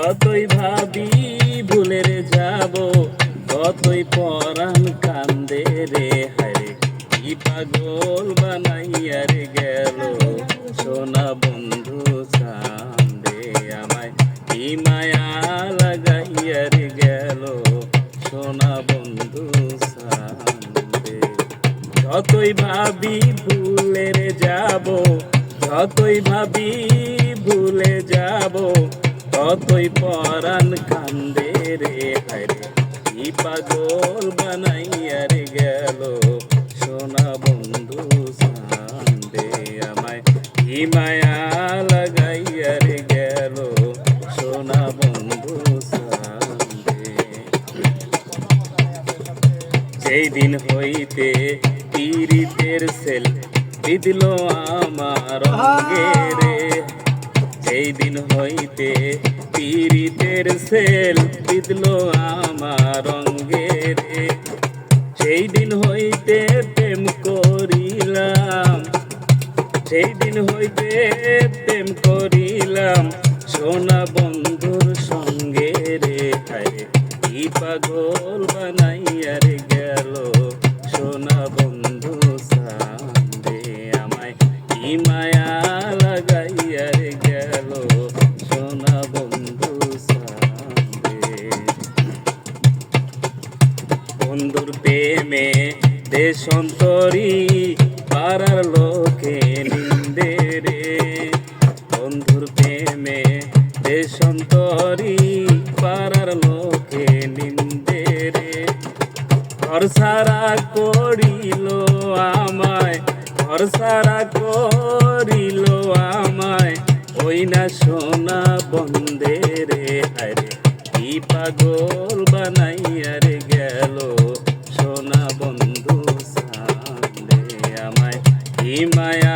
যতই ভাবি ভুলে রে যাব, ততই পরাণ কান্দে রে। হায় কি পাগল বানাইয়া রে গেল সোনা বন্ধু চান্দে, আমায় কি মায়া লাগাইয়া রে গেল সোনা বন্ধু চান্দে। যতই ভাবি ভুলে রে যাব, যতই ভাবি ভুলে যাব, ততই পরাণ কান্দে রে। হায়রে কি পাগল বানাইয়া রে গেল সোনা বন্ধু চান্দে, আমায় কি মায়া লাগাইয়া রে গেল সোনা বন্ধু চান্দে। যেই দিন হইতে পীড়িতের সেল বিদিল আমার অঙ্গে রে, যেই দিন হইতে পীড়িতের সেল বিদিল আমার অঙ্গে রে, সেই দিন হইতে প্রেম করিলাম, সেই দিন হইতে প্রেম করিলাম সোনা বন্ধুর সঙ্গে রে। হায় কি পাগল বানাইয়া রে গেল সোনা বন্ধু চান্দে, আমায় কি মায়া লাগাইয়া রে গেল সোনা বন্ধু চান্দে। বন্ধুর প্রেমে দেশান্তরী পাড়ার লোকে নিন্দে রে, বন্ধুর প্রেমে দেশান্তরী পাড়ার লোকে নিন্দে রে। ঘর সারা করিল আমায়, ঘর সারা করিল আমায়, ওই না সোনা বন্ধে রে। হায়রে কি পাগল বানাইয়া রে গেল সোনা বন্ধু চান্দে, আমায় কি মায়া